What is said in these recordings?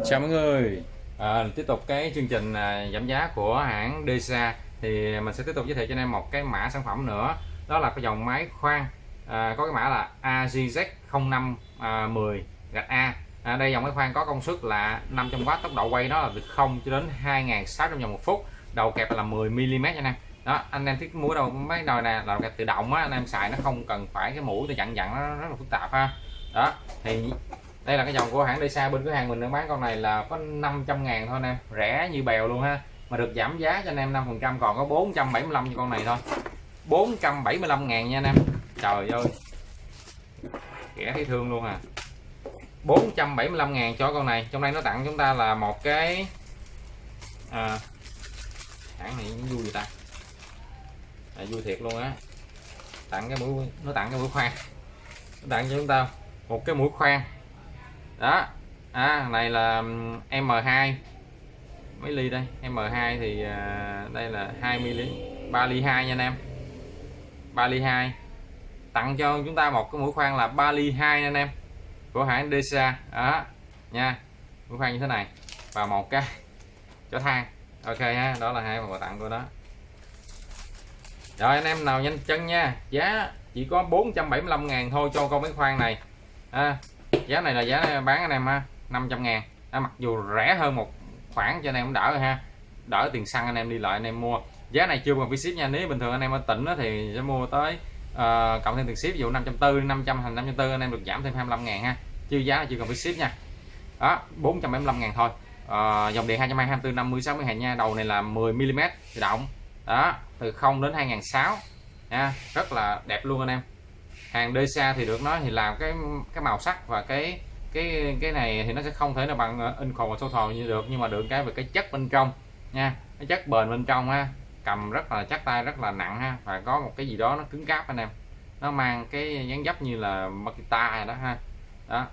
Chào mọi người, tiếp tục cái chương trình giảm giá của hãng DESA thì mình sẽ tiếp tục giới thiệu cho anh em một cái mã sản phẩm nữa, đó là cái dòng máy khoan có cái mã là AGZ0510-A. Đây dòng máy khoan có công suất là 500W, tốc độ quay nó là từ 0 cho đến 2.600 vòng một phút, đầu kẹp là 10 mm nha anh em. Đó, anh em thiết mũi đầu mấy nồi nè là đầu kẹp tự động á, anh em xài nó không cần phải cái mũi để dặn nó rất là phức tạp ha. Đó thì đây là cái dòng của hãng DESA, bên cửa hàng mình đang bán con này là có 500.000 thôi anh em, rẻ như bèo luôn ha, mà được giảm giá cho anh em 5%, còn có 475 cho con này thôi, 475.000 nha anh em. Trời ơi, rẻ thấy thương luôn à. 475.000 cho con này. Trong đây nó tặng chúng ta là một cái hãng này vui gì ta, vui thiệt luôn á, tặng cái mũi, nó tặng cái mũi khoan, nó tặng cho chúng ta một cái mũi khoan đó. Này là M2, mấy ly đây, M2 thì đây là 20 ly, 3 ly 2 nha anh em, 3 ly 2, tặng cho chúng ta một cái mũi khoan là 3 ly 2 nha anh em, của hãng DESA đó nha. Mũi khoan như thế này và một cái chó than, ok ha, đó là hai quà tặng của đó. Rồi anh em nào nhanh chân nha, giá chỉ có 475.000 thôi cho con máy khoan này. Giá này là giá bán anh em ha, 500.000. Mặc dù rẻ hơn một khoản cho anh em cũng đỡ rồi ha, đỡ tiền xăng anh em đi lại anh em mua. Giá này chưa còn phí ship nha, nếu bình thường anh em ở tỉnh thì sẽ mua tới cộng thêm tiền ship, ví dụ 540, 500 thành 540, anh em được giảm thêm 25.000 ha, chứ giá là chưa còn phí ship nha. Đó, 475.000 thôi. Dòng điện 220 24 50 60 Hz nha, đầu này là 10 mm tự động đó, từ 0 đến 2.600 nha, rất là đẹp luôn anh em. Hàng DESA thì được nói thì làm cái màu sắc và cái này thì nó sẽ không thể nào bằng in khổ và sâu thồ như được, nhưng mà được cái về cái chất bên trong nha, cái chất bền bên trong ha, cầm rất là chắc tay, rất là nặng ha, và có một cái gì đó nó cứng cáp anh em, nó mang cái dáng dấp như là Makita đó ha. Đó,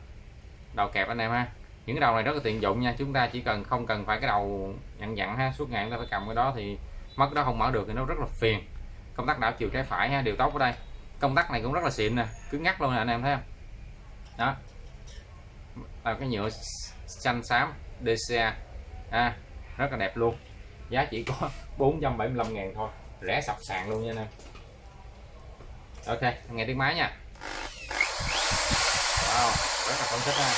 đầu kẹp anh em ha, những cái đầu này rất là tiện dụng nha, chúng ta chỉ cần không cần phải cái đầu dặn ha, suốt ngày chúng ta phải cầm cái đó thì mất đó không mở được thì nó rất là phiền. Công tắc đảo chiều trái phải ha, điều tốt ở đây, công tắc này cũng rất là xịn nè, cứng ngắc luôn nè anh em thấy không. Đó là cái nhựa xanh xám DESA rất là đẹp luôn, giá chỉ có 475.000 thôi, rẻ sập sàn luôn nha anh em. Ok, nghe tiếng máy nha. Wow, rất là phấn khích ha.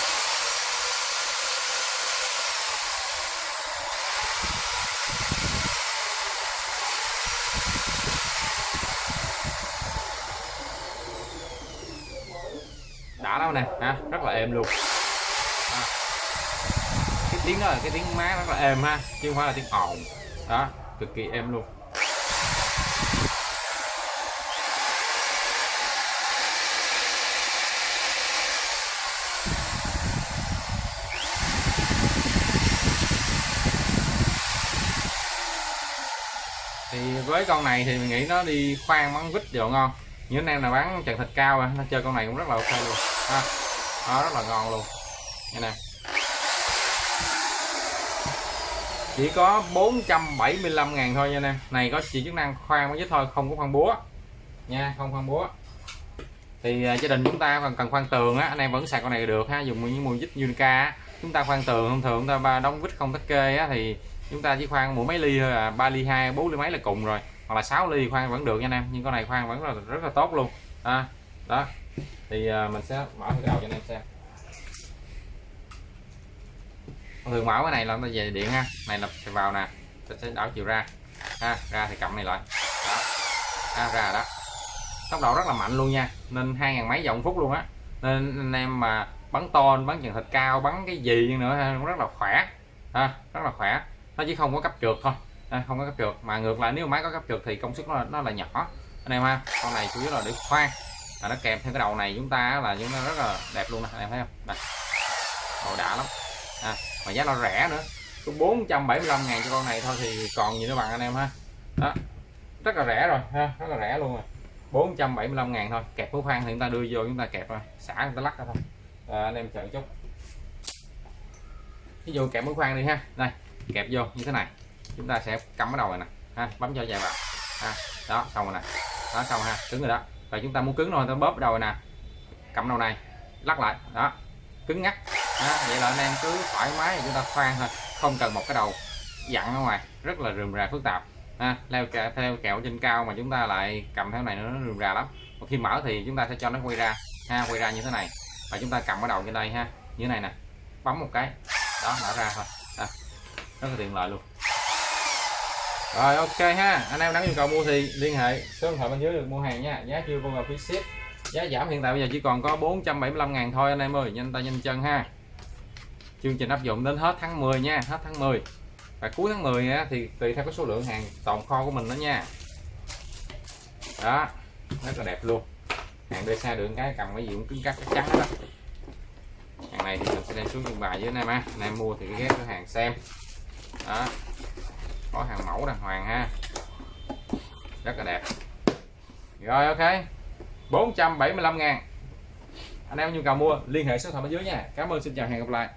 Đã đâu nè ha, rất là êm luôn. Cái tiếng đó là cái tiếng má rất là êm ha, chứ không phải là tiếng ồn. Đó, cực kỳ êm luôn. Thì với con này thì mình nghĩ nó đi khoan món vít đều ngon, những anh em nào bán trần thịt cao nó chơi con này cũng rất là ok luôn ha. Đó, rất là ngon luôn nha nè. Chỉ có 475.000 thôi nha anh em, này có chỉ chức năng khoan với thôi, không có khoan búa nha, không khoan búa. Thì gia đình chúng ta còn cần khoan tường á, anh em vẫn xài con này được ha, dùng những mùi vít Unica á. Chúng ta khoan tường thông thường chúng ta đóng vít không tách kê á, thì chúng ta chỉ khoan mỗi mấy ly thôi 3 ly 2, 4 ly mấy là cùng rồi, hoặc là 6 ly khoan vẫn được nha anh em, nhưng con này khoan vẫn là rất là tốt luôn. Đó thì mình sẽ mở cái đầu cho anh em xem. Thường mở cái này là nó về điện ha, này là phải vào nè, sẽ đảo chiều ra ra thì cầm này lại đó, ra đó, tốc độ rất là mạnh luôn nha, nên 2.000 mấy vòng phút luôn á, nên anh em mà bắn ton, bắn chừng thịt cao, bắn cái gì nữa cũng rất là khỏe rất là khỏe. Nó chỉ không có cấp trượt thôi, không có cấp trượt, mà ngược lại nếu máy có cấp trượt thì công suất nó là nhỏ anh em ha. Con này chủ yếu là để khoan, nó kèm theo cái đầu này chúng ta là chúng ta rất là đẹp luôn nè, anh em thấy không, đây đồ đã lắm mà giá nó rẻ nữa, có 475.000 cho con này thôi thì còn gì nữa bằng anh em ha. Đó, rất là rẻ rồi ha, rất là rẻ luôn rồi, 475.000 thôi. Kẹp mũi khoan thì chúng ta đưa vô, chúng ta kẹp rồi xả người ta lắc ra thôi. Anh em chờ chút, ví dụ kẹp mũi khoan đi ha, đây kẹp vô như thế này, chúng ta sẽ cắm cái đầu này nè bấm cho dài vào đó, xong rồi nè, đó xong ha, cứng rồi đó. Và chúng ta muốn cứng rồi ta bóp đầu này nè, cầm đầu này lắc lại đó, cứng ngắt Vậy là anh em cứ thoải mái chúng ta khoan thôi, không cần một cái đầu dặn ở ngoài rất là rườm rà phức tạp. Theo kẹo trên cao mà chúng ta lại cầm theo này nó rườm rà lắm. Một khi mở thì chúng ta sẽ cho nó quay ra quay ra như thế này, và chúng ta cầm cái đầu trên đây như thế này nè, bấm một cái đó mở ra thôi. Rất là tiện lợi luôn. Rồi ok anh em đang nhu cầu mua thì liên hệ số điện thoại bên dưới được mua hàng nha, giá chưa bao gồm phí ship. Giá giảm hiện tại bây giờ chỉ còn có 475.000 thôi anh em ơi, nhanh tay nhanh chân ha. Chương trình áp dụng đến hết tháng 10 nha, hết tháng 10 và cuối tháng 10 thì tùy theo cái số lượng hàng tồn kho của mình đó nha. Đó, rất là đẹp luôn. Hàng đưa xa đường cái cầm cái gì cũng cứng cáp chắc chắn đó. Hàng này thì mình sẽ đem xuống trưng bày với anh em anh em mua thì ghé cửa hàng xem. Đó, có hàng mẫu đàng hoàng rất là đẹp. Rồi ok, 475.000. Anh em nhu cầu mua liên hệ số điện thoại bên dưới nha. Cảm ơn, xin chào, hẹn gặp lại.